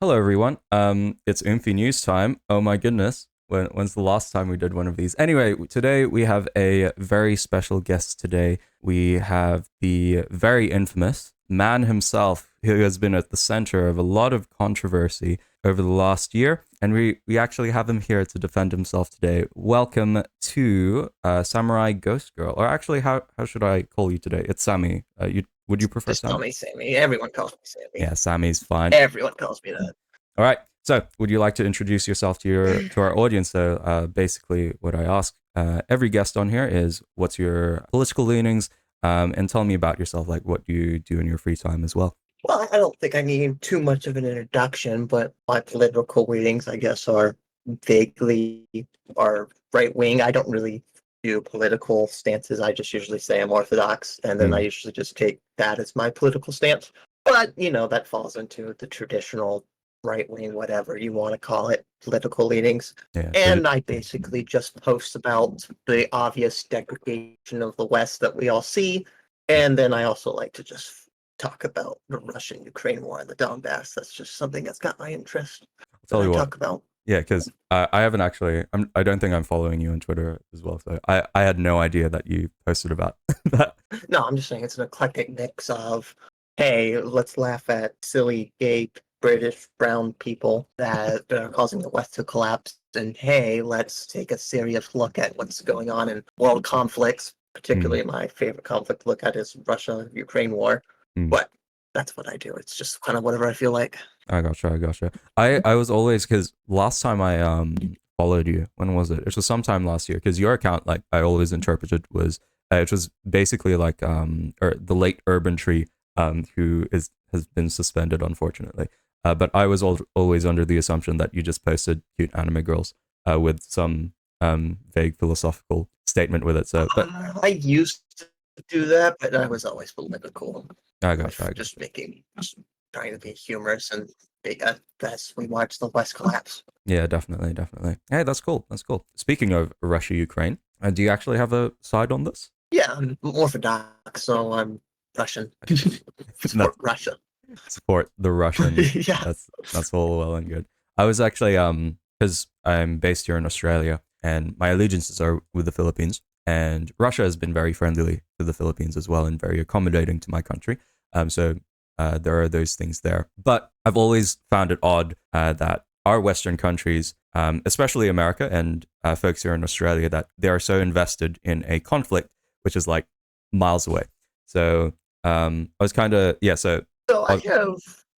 Hello, everyone. It's Oomfie news time. Oh my goodness. When's the last time we did one of these? Anyway, today we have a very special guest today. We have the very infamous man himself, who has been at the center of a lot of controversy over the last year. And we actually have him here to defend himself today. Welcome to Samurai Ghost Girl. Or actually, how should I call you today? It's Sammy. Would you prefer Just call Sammy? me Sammy. Everyone calls me Sammy. Yeah, Sammy's fine. Everyone calls me that. All right. So, would you like to introduce yourself to our audience? So, basically, what I ask every guest on here is, "What's your political leanings?" And tell me about yourself, like what you do in your free time as well. Well, I don't think I need too much of an introduction, but my political leanings, I guess, are vaguely are right wing. I don't really do political stances. I just usually say I'm Orthodox, and then I Mm, usually just take that as my political stance. But, that falls into the traditional right wing, whatever you want to call it, political leanings. yeah. And I basically just post about the obvious degradation of the West that we all see. And then I also like to just talk about the Russian-Ukraine war and the Donbass. That's just something that's got my interest I'll that tell I you what. talk about. Yeah, because I haven't actually. I don't think I'm following you on Twitter as well. So I had no idea that you posted about that. No, I'm just saying it's an eclectic mix of, hey, let's laugh at silly gay British brown people that are causing the West to collapse, and hey, let's take a serious look at what's going on in world conflicts. Mm, Particularly, my favorite conflict to look at is Russia-Ukraine war. mm. But that's what I do. It's just kind of whatever I feel like. I gotcha. I gotcha. I was always because last time I followed you, when was it? It was sometime last year. Because your account, like I always interpreted, was it was basically like or the late Urban Tree who is has been suspended unfortunately. But I was always under the assumption that you just posted cute anime girls with some vague philosophical statement with it. So, but I used to do that, but I was always political I gotcha. with I just gotcha. trying to be humorous and as we watch the West collapse. Yeah, definitely, definitely. Hey, that's cool. That's cool. Speaking of Russia, Ukraine, do you actually have a side on this? Yeah, I'm Orthodox, so I'm Russian. That Support Russia. support the Russian. Yeah. That's all well and good. I was actually because I'm based here in Australia and my allegiances are with the Philippines, and Russia has been very friendly to the Philippines as well and very accommodating to my country. So there are those things there, but I've always found it odd that our Western countries, especially America and folks here in Australia, that they are so invested in a conflict which is like miles away. So I was kind of yeah. So So uh,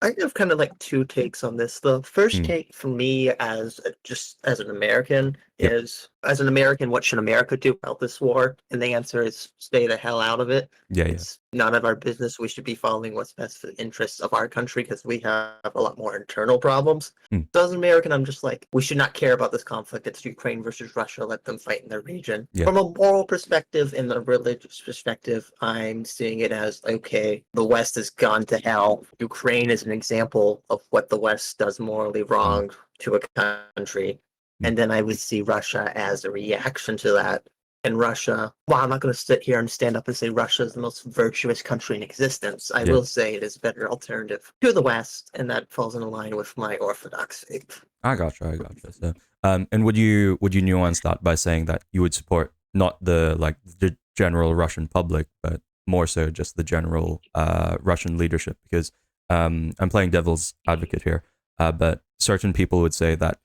I have kind of like two takes on this. The first mm, take for me as just as an American yep, is as an American, what should America do about this war? And the answer is stay the hell out of it. yeah, yeah, It's none of our business. We should be following what's best for the interests of our country because we have a lot more internal problems. mm, So as an American, I'm just like, we should not care about this conflict. It's Ukraine versus Russia. Let them fight in their region. yeah, From a moral perspective and a religious perspective, I'm seeing it as okay, the West has gone to hell. Ukraine is an example of what the West does morally mm, wrong to a country. mm, And then I would see Russia as a reaction to that. And Russia, well, I'm not going to sit here and stand up and say Russia is the most virtuous country in existence. I yeah. will say it is a better alternative to the West, and that falls in line with my Orthodox faith. I gotcha, I gotcha. So, and would you nuance that by saying that you would support not the like the general Russian public, but more so just the general Russian leadership? Because I'm playing devil's advocate here, but certain people would say that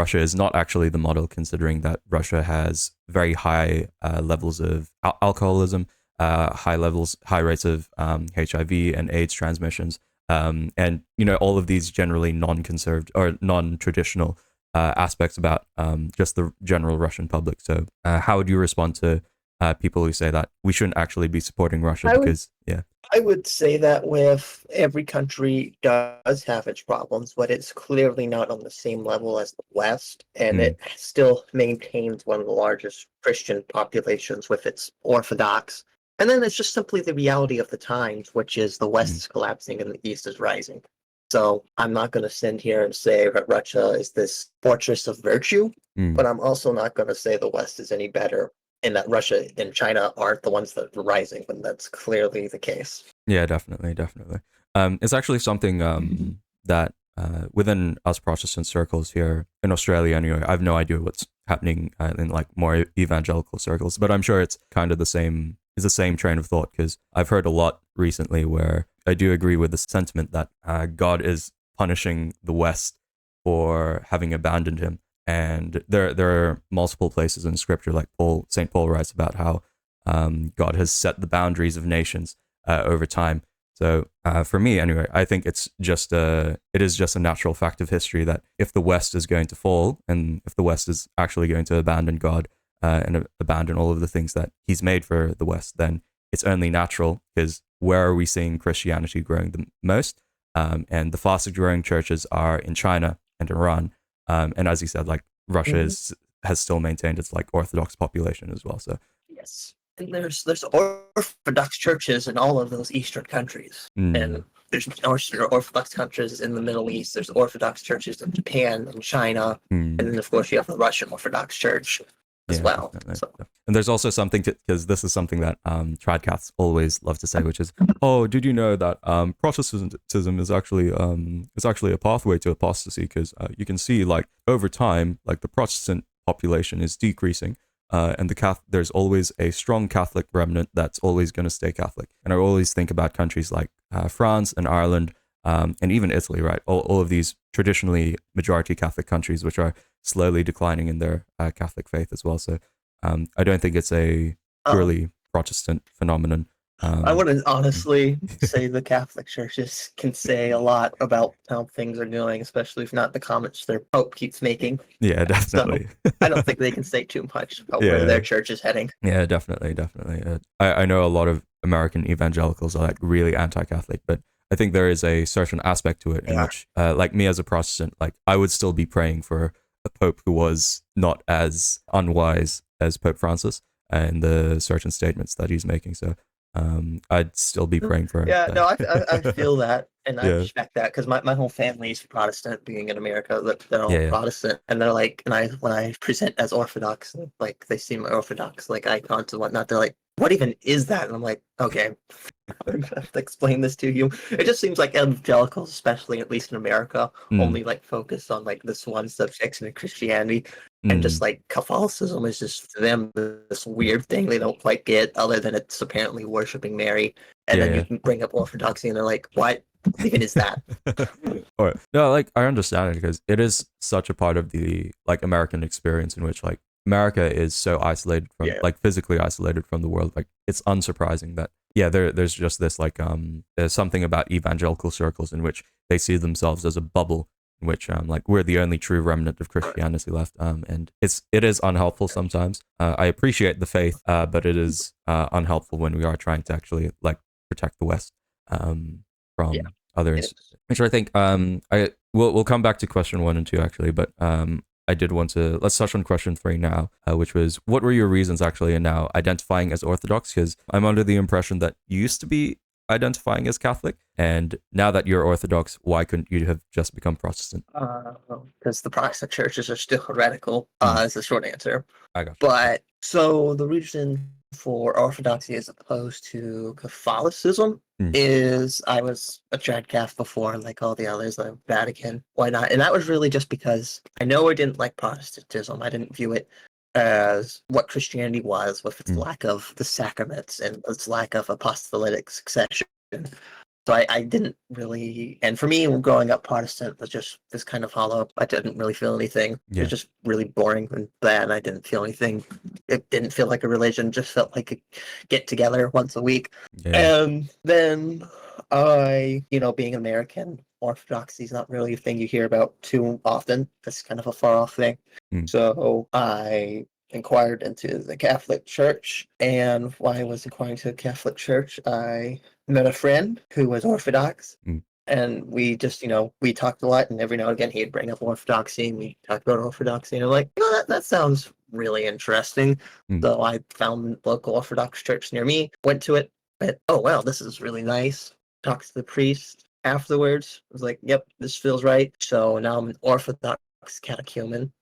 Russia is not actually the model, considering that Russia has very high levels of alcoholism, high rates of HIV and AIDS transmissions, and all of these generally non-conserved or non-traditional aspects about just the general Russian public. So, how would you respond to people who say that we shouldn't actually be supporting Russia I would because, yeah, I would say that with every country does have its problems, but it's clearly not on the same level as the West, and mm, it still maintains one of the largest Christian populations with its Orthodox. And then it's just simply the reality of the times, which is the West mm, is collapsing and the East is rising. So I'm not going to sit here and say that Russia is this fortress of virtue, mm. but I'm also not going to say the West is any better and that Russia and China aren't the ones that are rising when that's clearly the case. Yeah, definitely, definitely. It's actually something that within us Protestant circles here in Australia anyway, I have no idea what's happening in like more evangelical circles, but I'm sure it's kind of the same. Is the same train of thought, because I've heard a lot recently where I do agree with the sentiment that God is punishing the West for having abandoned him. And there are multiple places in Scripture, like Saint Paul writes about how God has set the boundaries of nations over time. So for me, anyway, I think it is just a natural fact of history that if the West is going to fall, and if the West is actually going to abandon God and abandon all of the things that He's made for the West, then it's only natural, because where are we seeing Christianity growing the most? And the fastest growing churches are in China and Iran. And as you said, like Russia has still maintained its like Orthodox population as well. So yes, and there's Orthodox churches in all of those Eastern countries, and there's Orthodox countries in the Middle East. There's Orthodox churches in Japan and China, and then of course you have the Russian Orthodox Church as well. So. And there's also something because this is something that tradcaths always love to say, which is, oh, did you know that Protestantism is actually a pathway to apostasy? Because you can see, like, over time, like, the Protestant population is decreasing, and there's always a strong Catholic remnant that's always going to stay Catholic. And I always think about countries like France and Ireland, and even Italy, right? All of these traditionally majority Catholic countries, which are slowly declining in their Catholic faith as well. So I don't think it's a purely Protestant phenomenon. I wouldn't honestly say the Catholic churches can say a lot about how things are going, especially if not the comments their Pope keeps making. Yeah, definitely. So I don't think they can say too much about where their church is heading. Yeah, definitely. I know a lot of American evangelicals are like really anti-Catholic, but I think there is a certain aspect to it in which, like me as a Protestant, like I would still be praying for a Pope who was not as unwise as Pope Francis and the certain statements that he's making. So I'd still be praying for him. Yeah, no, I feel that, and I respect that, because my whole family is Protestant, being in America. They're all Protestant, and they're like, and when I present as Orthodox, like they see my Orthodox like icons and whatnot, they're like, what even is that? And I'm like, okay, I'm gonna have to explain this to you. It just seems like evangelicals, especially at least in America, only like focus on like this one subsection of Christianity, and just like Catholicism is just to them this weird thing they don't quite get, other than it's apparently worshiping Mary. And then you can bring up Orthodoxy, and they're like, what even is that? All right. No, like I understand it, because it is such a part of the like American experience in which like America is so isolated from like physically isolated from the world. Like it's unsurprising that there's just this like there's something about evangelical circles in which they see themselves as a bubble in which like we're the only true remnant of Christianity left, and it is unhelpful sometimes. I appreciate the faith, but it is unhelpful when we are trying to actually like protect the West from others, which I think we'll come back to question 1 and 2 actually, but I did want to let's touch on question 3 now, which was, what were your reasons actually in now identifying as Orthodox? Because I'm under the impression that you used to be identifying as Catholic, and now that you're Orthodox, why couldn't you have just become Protestant? Because the Protestant churches are still heretical, is the short answer. I got you. But so the reason for Orthodoxy as opposed to Catholicism is I was a Tradcath before, like all the others, like Vatican. Why not? And that was really just because I know I didn't like Protestantism. I didn't view it as what Christianity was, with its lack of the sacraments and its lack of apostolic succession. So I didn't really, and for me, growing up Protestant was just this kind of hollow. I didn't really feel anything. It was just really boring and bad. I didn't feel anything. It didn't feel like a religion. Just felt like a get together once a week. And then being American, Orthodoxy is not really a thing you hear about too often. It's kind of a far off thing. So I inquired into the Catholic Church, and while I was inquiring to the Catholic Church, I met a friend who was Orthodox, and we just, we talked a lot, and every now and again he'd bring up Orthodoxy, and we talked about Orthodoxy, and I'm like, that sounds really interesting. So I found a local Orthodox church near me, went to it, but oh wow, this is really nice. Talked to the priest afterwards. I was like, yep, this feels right. So now I'm an Orthodox catechumen.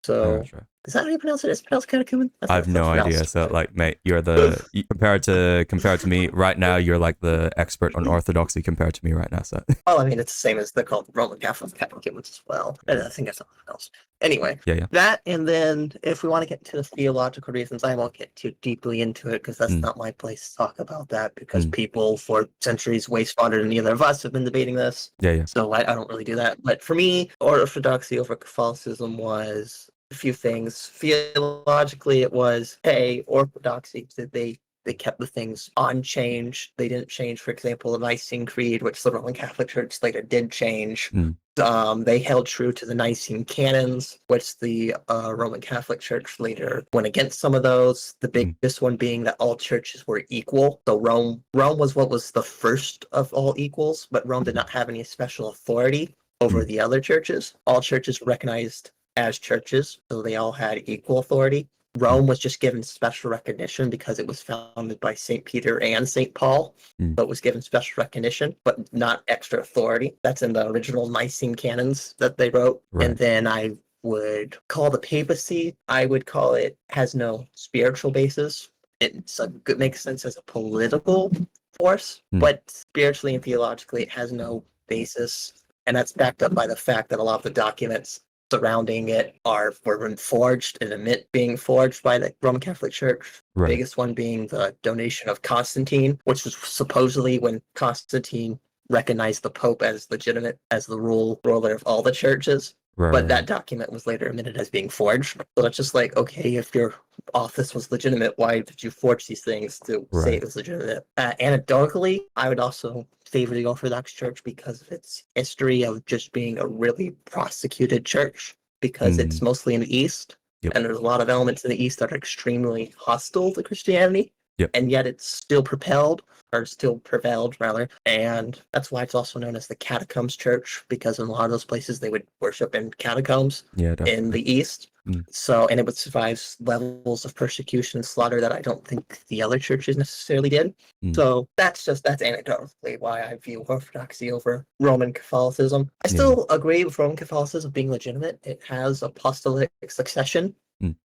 So Is that how you pronounce it? Is it pronounced catechumen? I have no idea. So, like, mate, you're compared to me right now, you're like the expert on orthodoxy compared to me right now. So, well, I mean, it's the same as they're called Roman Catholic catechumens as well. And I think that's something else. Anyway, yeah. that, and then if we want to get into the theological reasons, I won't get too deeply into it because that's not my place to talk about that, because people for centuries way smarter than either of us have been debating this. Yeah. So I don't really do that. But for me, orthodoxy over Catholicism was a few things. Theologically, it was, hey, orthodoxy, they kept the things unchanged. They didn't change, for example, the Nicene Creed, which the Roman Catholic Church later did change. They held true to the Nicene canons, which the Roman Catholic Church later went against some of those. The biggest one being that all churches were equal. So Rome was what was the first of all equals, but Rome did not have any special authority over the other churches. All churches were recognized as churches, so they all had equal authority. Rome was just given special recognition because it was founded by St. Peter and St. Paul, but was given special recognition, but not extra authority. That's in the original Nicene canons that they wrote. Right. And then I would call the papacy, I would call it, has no spiritual basis. It makes sense as a political force, but spiritually and theologically, it has no basis. And that's backed up by the fact that a lot of the documents surrounding it were forged and admit being forged by the Roman Catholic Church. Right. The biggest one being the donation of Constantine, which was supposedly when Constantine recognized the Pope as legitimate, as the ruler of all the churches. But that document was later admitted as being forged. So it's just like, okay, if your office was legitimate, why did you forge these things to say it was legitimate? Anecdotally, I would also favor the Orthodox Church because of its history of just being a really prosecuted church, because it's mostly in the East. And there's a lot of elements in the East that are extremely hostile to Christianity. And yet it's still prevailed, rather. And that's why it's also known as the Catacombs Church, because in a lot of those places they would worship in catacombs in the East. So, and it would survive levels of persecution and slaughter that I don't think the other churches necessarily did. So that's anecdotally why I view Orthodoxy over Roman Catholicism. I still agree with Roman Catholicism being legitimate. It has apostolic succession,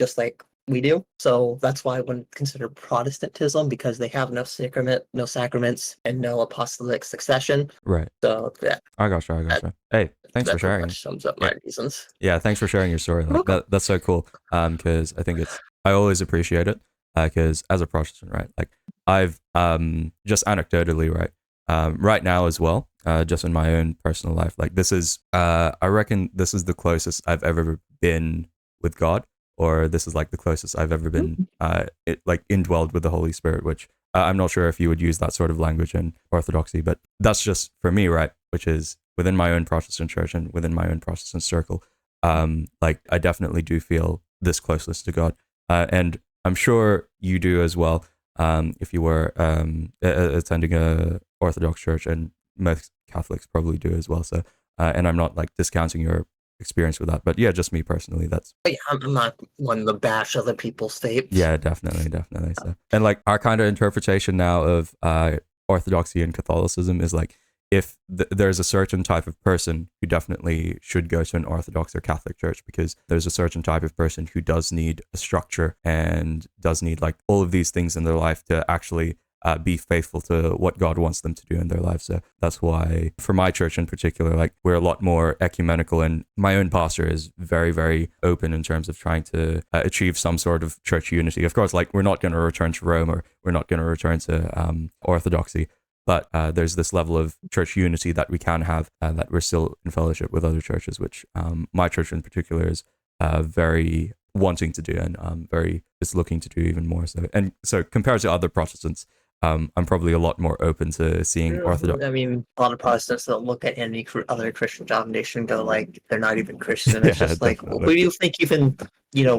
just like we do. So that's why I wouldn't consider Protestantism, because they have no sacraments, and no apostolic succession. Right. So yeah. I gotcha. Hey, thanks for sharing. That sums up my reasons. Yeah, thanks for sharing your story. Like, that's so cool. Because I think I always appreciate it. Because as a Protestant, right, like I've just anecdotally, right, right now as well, just in my own personal life, like this is I reckon this is the closest I've ever been with God, or this is like the closest I've ever been like indwelled with the Holy Spirit, which I'm not sure if you would use that sort of language in Orthodoxy, but that's just for me, right, which is within my own Protestant church and within my own Protestant circle. Like I definitely do feel this closeness to God, and I'm sure you do as well. If you were attending a Orthodox church, and most Catholics probably do as well. So, and I'm not like discounting your experience with that, but yeah, just me personally, that's I'm not one to bash other people's faiths. Yeah, definitely. So, and like our kind of interpretation now of Orthodoxy and Catholicism is like, if there's a certain type of person who definitely should go to an Orthodox or Catholic church, because there's a certain type of person who does need a structure and does need like all of these things in their life to actually be faithful to what God wants them to do in their lives. So that's why for my church in particular, like we're a lot more ecumenical, and my own pastor is very, very open in terms of trying to achieve some sort of church unity. Of course, like we're not going to return to Rome, or we're not going to return to Orthodoxy, but there's this level of church unity that we can have, that we're still in fellowship with other churches, which my church in particular is very wanting to do, and very is looking to do even more so. And so compared to other Protestants, I'm probably a lot more open to seeing Orthodox. I mean, a lot of Protestants don't look at any other Christian denomination and go like, they're not even Christian. It's just like, who do you think even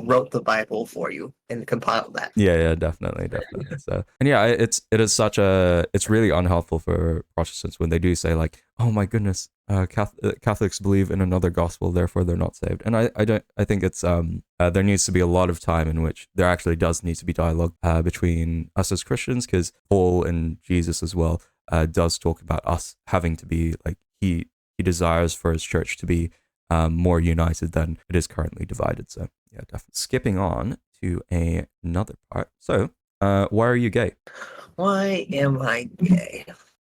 wrote the Bible for you and compiled that? Yeah, definitely. So, and yeah, it is such it's really unhelpful for Protestants when they do say like, oh my goodness, Catholics believe in another gospel, therefore they're not saved. And I think it's there needs to be a lot of time in which there actually does need to be dialogue between us as Christians, because Paul and Jesus as well does talk about us having to be like, he desires for his church to be more united than it is currently divided. So yeah, definitely. Skipping on to another part. So, why are you gay? Why am I gay?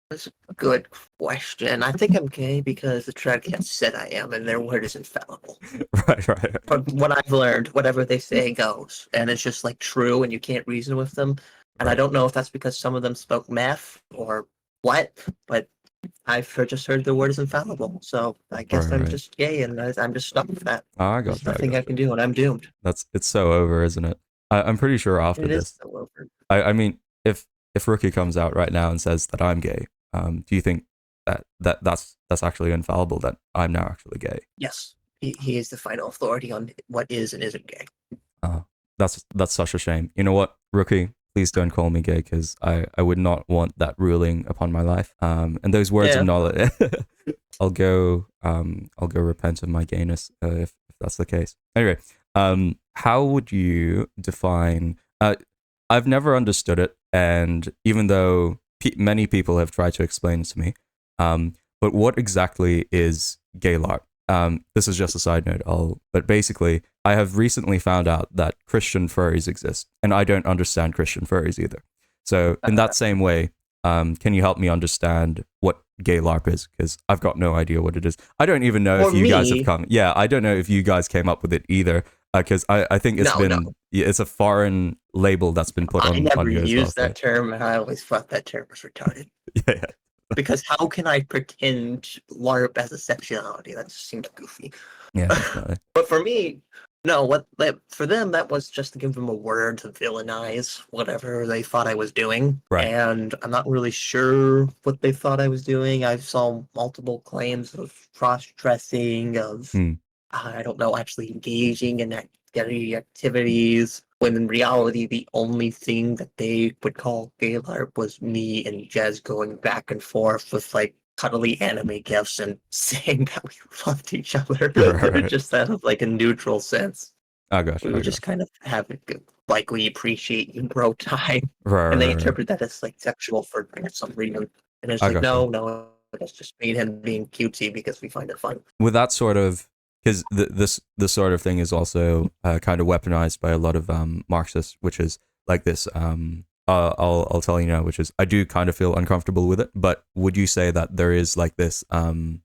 That's a good question. I think I'm gay because the Tragedians said I am, and their word is infallible. Right. From what I've learned, whatever they say goes, and it's just like true, and you can't reason with them. And I Right. don't know if that's because some of them spoke math or what, but just heard the word is infallible. So I guess I'm Right. just gay, and I'm just stuck with that. Oh, I There's gotcha. I nothing I gotcha. can do, and I'm doomed. It's so over, isn't it? I'm pretty sure after It is this, so over. I mean, if Rookie comes out right now and says that I'm gay, do you think that's actually infallible? That I'm now actually gay? Yes, he is the final authority on what is and isn't gay. Uh, that's such a shame. You know what, Rookie? Please don't call me gay because I would not want that ruling upon my life. And those words of Yeah. knowledge, I'll go repent of my gayness if that's the case. Anyway, how would you define? I've never understood it, and even though many people have tried to explain it to me, but what exactly is gay LARP? This is just a side note. But basically, I have recently found out that Christian furries exist, and I don't understand Christian furries either. So, in that same way, can you help me understand what gay LARP is? Because I've got no idea what it is. I don't even know For if you guys have me, come. Yeah, I don't know if you guys came up with it either. Because I think it's no, been, yeah, it's a foreign label that's been put I on never you as well. used So that term, and I always thought that term was retarded. yeah, Because how can I pretend LARP as a sexuality? That just seems goofy. yeah, definitely. But for me, no, for them that was just to give them a word to villainize whatever they thought I was doing. Right. And I'm not really sure what they thought I was doing. I saw multiple claims of cross-dressing, of Hmm. I don't know, actually engaging in gay activities. When in reality, the only thing that they would call gay LARP was me and Jez going back and forth with like cuddly anime gifs and saying that we loved each other, Right. just out of like a neutral sense. I got We you. I were got just kind of having like we appreciate you, bro, time, you. Right. and they Right. Right. interpret that as like sexual for some reason. And it's I like, got you. no, that's just me and him being cutesy because we find it fun. With that sort of, because this sort of thing is also kind of weaponized by a lot of Marxists, which is like this. I'll tell you now, which is I do kind of feel uncomfortable with it. But would you say that there is like this?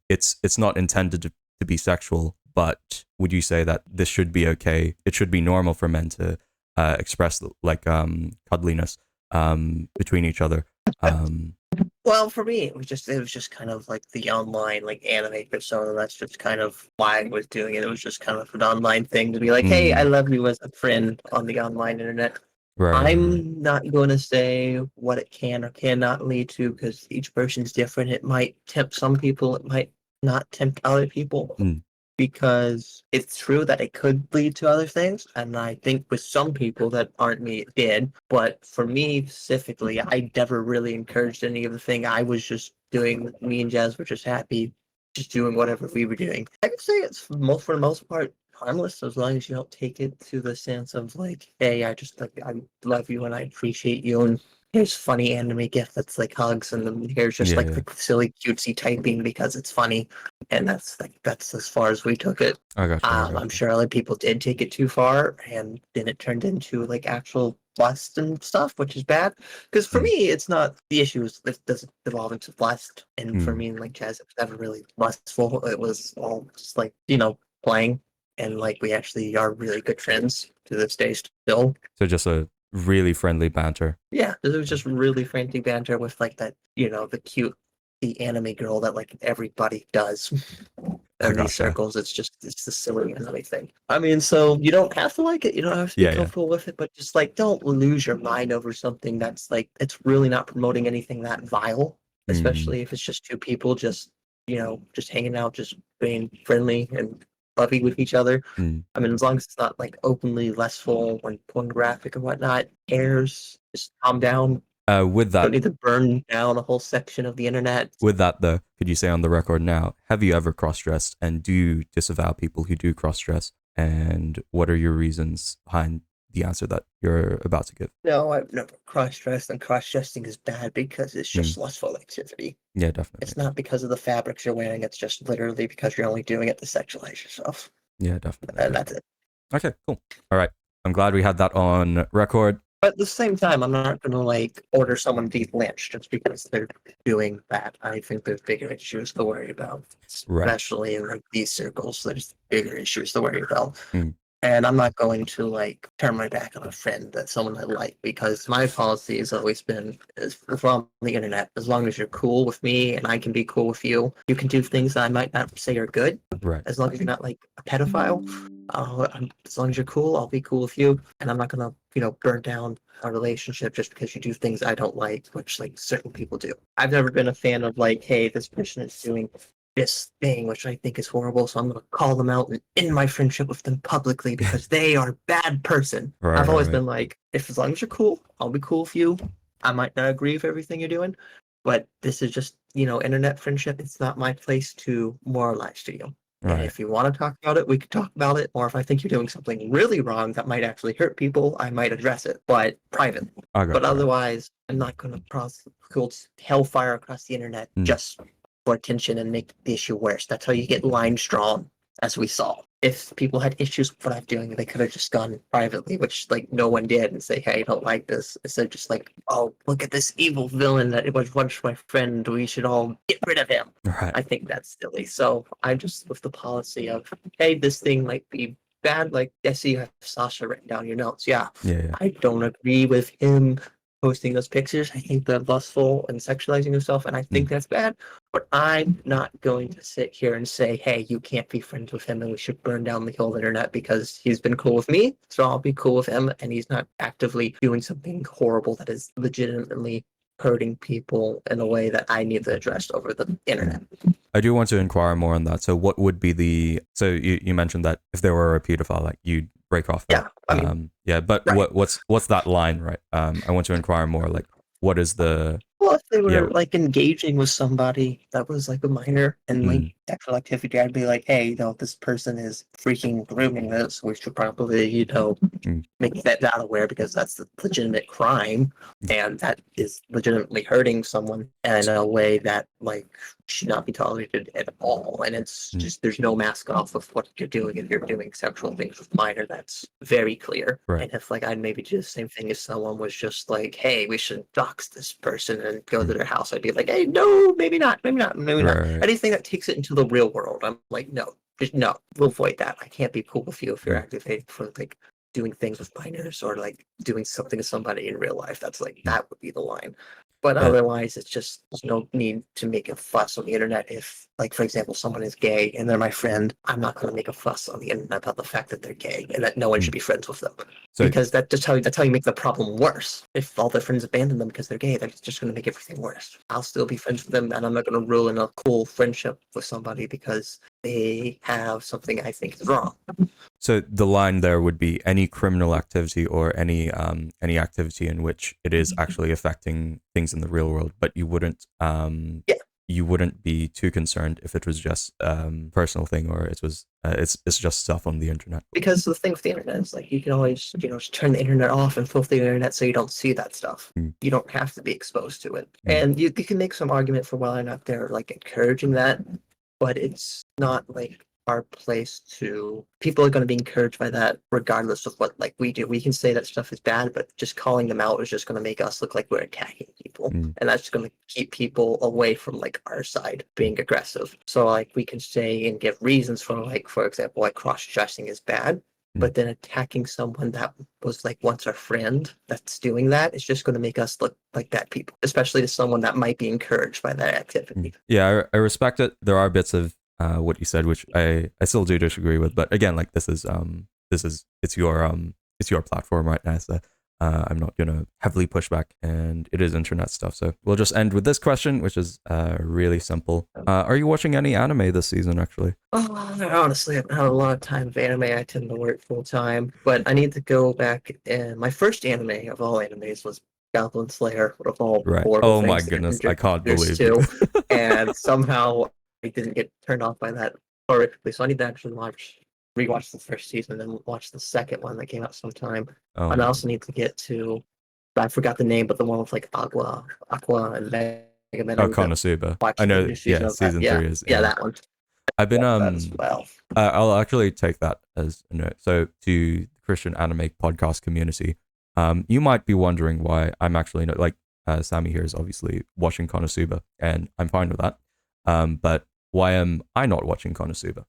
It's not intended to be sexual, but would you say that this should be okay? It should be normal for men to express like cuddliness between each other. Well, for me, it was just kind of like the online like anime persona. That's just kind of why I was doing it. It was just kind of an online thing to be like, hey, I Mm, love you as a friend on the online internet. right. I'm not going to say what it can or cannot lead to because each person's different. It might tempt some people, it might not tempt other people Mm, because it's true that it could lead to other things. And I think with some people that aren't me, it did. But for me specifically, I never really encouraged any of the thing. I was just doing, me and Jazz were just happy, just doing whatever we were doing. I could say it's for the most part harmless as long as you don't take it to the sense of like, hey, I just like I love you and I appreciate you and here's funny anime gift that's like hugs and then here's just yeah. like Yeah. the silly cutesy typing because it's funny and that's as far as we took it. I got you. I got I'm you. sure other people did take it too far and then it turned into like actual lust and stuff, which is bad. Because for Mm, me, it's not the issue is it doesn't evolve into lust. And for mm. me and like Jazz, it was never really lustful. It was all just like, playing and like we actually are really good friends to this day still. So just a really friendly banter. Yeah, it was just really frantic banter with like that, the anime girl that like everybody does I in these gotcha. circles. It's the silly anime thing. I mean, so you don't have to like it, you don't have to be Yeah, yeah. comfortable with it, but just like don't lose your mind over something that's like it's really not promoting anything that vile, Mm, especially if it's just two people just hanging out, just being friendly and lovey with each other. mm. I mean, as long as it's not like openly lustful and pornographic and whatnot, cares, just calm down. With Don't that, need to burn down a whole section of the internet. though, could you say on the record now, have you ever cross-dressed, and do you disavow people who do cross-dress? And what are your reasons behind the answer that you're about to give. No, I've never cross-dressed, and cross-dressing is bad because it's just lustful activity. Yeah, definitely. It's not because of the fabrics you're wearing, it's just literally because you're only doing it to sexualize yourself. Yeah, definitely. And that's it. Okay, cool. All right. I'm glad we had that on record. But at the same time, I'm not going to like order someone to be lynched just because they're doing that. I think there's bigger issues to worry about, Right. especially in like these circles. There's bigger issues to worry about. Mm. And I'm not going to like turn my back on a friend that someone I like, because my policy has always been, is from the internet, as long as you're cool with me and I can be cool with you, you can do things that I might not say are good. Right. As long as you're not like a pedophile, as long as you're cool, I'll be cool with you. And I'm not gonna, burn down a relationship just because you do things I don't like, which like certain people do. I've never been a fan of like, hey, this person is doing this thing, which I think is horrible, so I'm going to call them out and end my friendship with them publicly because they are a bad person. Right, I've always right. been like, if as long as you're cool, I'll be cool with you. I might not agree with everything you're doing, but this is just, internet friendship. It's not my place to moralize to you. And Right. if you want to talk about it, we can talk about it. Or if I think you're doing something really wrong that might actually hurt people, I might address it, but privately. But otherwise, I'm not going to cross hellfire across the internet just for attention and make the issue worse. That's how you get lines drawn, as we saw. If people had issues with what I'm doing, they could have just gone privately, which like no one did, and say, hey, I don't like this. Instead of just like, oh, look at this evil villain that was once my friend. We should all get rid of him. Right. I think that's silly. So I'm just with the policy of, hey, this thing might be bad. Like, I see you have Sasha written down your notes. Yeah. I don't agree with him posting those pictures. I think they're lustful and sexualizing himself, and I think that's bad. But I'm not going to sit here and say, hey, you can't be friends with him and we should burn down the whole internet because he's been cool with me, so I'll be cool with him, and he's not actively doing something horrible that is legitimately hurting people in a way that I need to address over the internet. I do want to inquire more on that. So what would be so you mentioned that if there were a pedophile, like you'd break off that. But right. what's that line, right? I want to inquire more, like, what is the... Well, if they were like engaging with somebody that was like a minor and like sexual activity, I'd be like, hey, this person is freaking grooming this. We should probably, make that aware, because that's a legitimate crime and that is legitimately hurting someone in a way that like should not be tolerated at all. And it's just, there's no mask off of what you're doing. If you're doing sexual things with minor, that's very clear. Right. And if like I'd maybe do the same thing if someone was just like, hey, we should dox this person and go to their house, I'd be like, hey, no, maybe not. Anything that takes it into the real world, I'm like, no, just no, we'll avoid that. I can't be cool with you if you're activating for like doing things with minors or like doing something to somebody in real life. That's like, that would be the line. But otherwise, it's just, there's no need to make a fuss on the internet. If, like, for example, someone is gay and they're my friend, I'm not going to make a fuss on the internet about the fact that they're gay and that no one should be friends with them. Because that's how you make the problem worse. If all their friends abandon them because they're gay, that's just going to make everything worse. I'll still be friends with them, and I'm not going to ruin a cool friendship with somebody because they have something I think is wrong. So the line there would be any criminal activity or any activity in which it is actually affecting things in the real world, but you wouldn't you wouldn't be too concerned if it was just personal thing, or it was it's just stuff on the internet. Because the thing with the internet is like you can always just turn the internet off and filter the internet so you don't see that stuff. You don't have to be exposed to it, and you can make some argument for whether or not they're like encouraging that, but it's not like our place to. People are going to be encouraged by that regardless of what like we do. We can say that stuff is bad, but just calling them out is just going to make us look like we're attacking people, and that's just going to keep people away from like our side being aggressive. So like we can say and give reasons for like, for example, like cross-dressing is bad, but then attacking someone that was like once our friend that's doing that is just going to make us look like bad people, especially to someone that might be encouraged by that activity. Yeah, I respect it. There are bits of what you said, which I still do disagree with, but again, like this is it's your platform right now, so I'm not gonna heavily push back, and it is internet stuff. So we'll just end with this question, which is really simple. Are you watching any anime this season, actually? Honestly, I've had a lot of time with anime. I tend to work full time, but I need to go back. And my first anime of all animes was Goblin Slayer, of all horrible Oh my things goodness, I can't believe it. And somehow I didn't get turned off by that horrifically. So I need to actually watch rewatch the first season and watch the second one that came out sometime. Oh, And I man. also need to get to, I forgot the name, but the one with like Aqua and Mega Man. I Oh, need to Konosuba. watch I the know. new season Yeah, of that. season Yeah, 3 is. yeah, Yeah, that one. I've been Watch that as well. I'll actually take that as a note. So to the Christian anime podcast community, you might be wondering why I'm actually not like Sammy here is obviously watching Konosuba, and I'm fine with that. But why am I not watching Konosuba?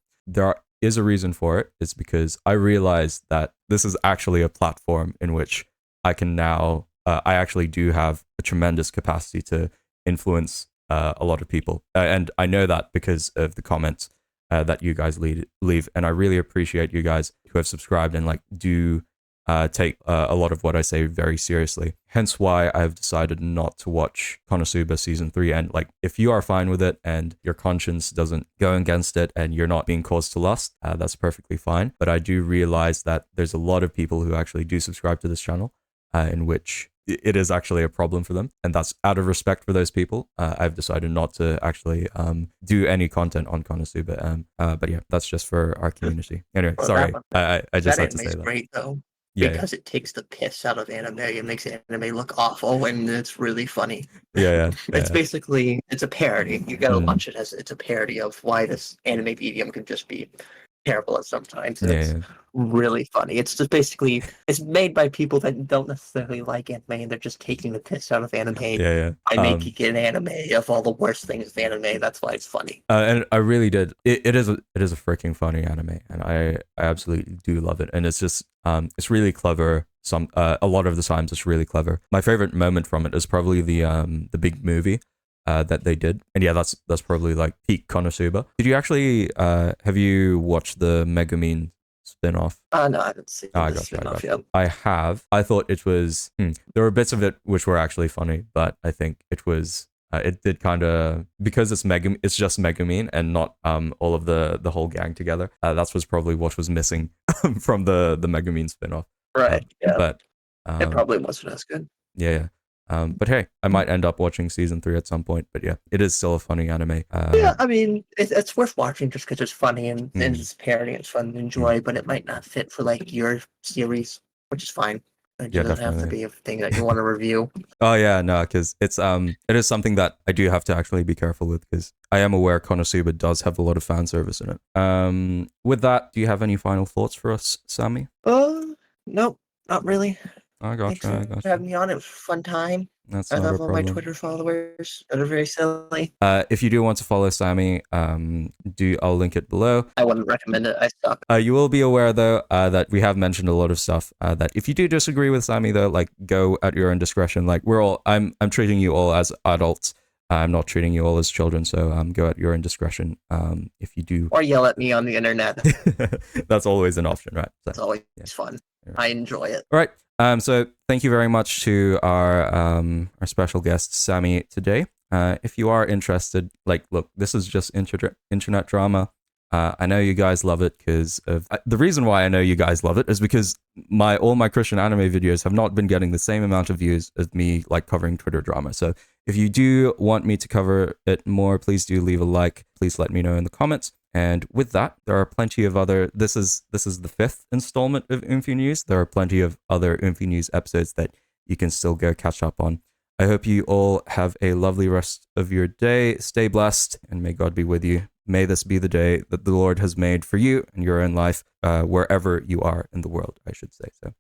Is a reason for it. It's because I realized that this is actually a platform in which I can now. I actually do have a tremendous capacity to influence a lot of people, and I know that because of the comments that you guys leave, and I really appreciate you guys who have subscribed and like do take a lot of what I say very seriously. Hence why I've decided not to watch Konosuba season 3. And like, if you are fine with it and your conscience doesn't go against it and you're not being caused to lust, that's perfectly fine. But I do realize that there's a lot of people who actually do subscribe to this channel, in which it is actually a problem for them, and that's out of respect for those people. I've decided not to actually do any content on Konosuba. But yeah, that's just for our community. Anyway, Well, sorry, I just that had to anime say is that. great though, Yeah, because it takes the piss out of anime. It makes anime look awful, and it's really funny. yeah, It's yeah. basically it's a parody. You gotta Mm, watch it as it's a parody of why this anime medium can just be terrible at sometimes. And yeah, it's yeah, really funny. It's just basically it's made by people that don't necessarily like anime, and they're just taking the piss out of anime yeah, by yeah. making it an anime of all the worst things of anime. That's why it's funny. And I really did. It is a freaking funny anime, and I absolutely do love it. And it's just it's really clever. A lot of the times it's really clever. My favorite moment from it is probably the big movie that they did, and yeah, that's probably like peak Konosuba. Did you actually have you watched the Megumin spin-off? No, I haven't seen Oh, I this got you. spin-off yet. I have. I thought it was. There were bits of it which were actually funny, but I think it was. It did kind of because it's just Megumin and not all of the whole gang together. That's was probably what was missing from the Megumin spin-off. Right. Yeah. But It probably wasn't as good. yeah. But hey, I might end up watching season 3 at some point. But yeah, it is still a funny anime. Yeah, I mean, it's worth watching just because it's funny and it's parody. It's fun to enjoy, but it might not fit for like your series, which is fine. It Yeah, doesn't have to definitely. be a thing that you want to review. Oh yeah, no, because it is something that I do have to actually be careful with because I am aware Konosuba does have a lot of fan service in it. With that, do you have any final thoughts for us, Sammy? Nope, not really. I Thanks gotcha. for having me on. It was a fun time. That's I not a love all my problem. Twitter followers that are very silly. If you do want to follow Sammy, I'll link it below. I wouldn't recommend it. I suck. You will be aware though that we have mentioned a lot of stuff. That if you do disagree with Sammy though, like go at your own discretion. Like I'm treating you all as adults. I'm not treating you all as children. So go at your own discretion. If you do, Or yell at me on the internet. that's always an option, right? So, It's always yeah. fun. Yeah. I enjoy it. All right. So thank you very much to our special guest Sammy today. If you are interested, like, look, this is just internet drama. I know you guys love it because of the reason why I know you guys love it is because all my Christian anime videos have not been getting the same amount of views as me like covering Twitter drama. So if you do want me to cover it more, please do leave a like. Please let me know in the comments. And with that, there are plenty of other. This is the 5th installment of Oomfie News. There are plenty of other Oomfie News episodes that you can still go catch up on. I hope you all have a lovely rest of your day. Stay blessed, and may God be with you. May this be the day that the Lord has made for you and your own life, wherever you are in the world, I should say. So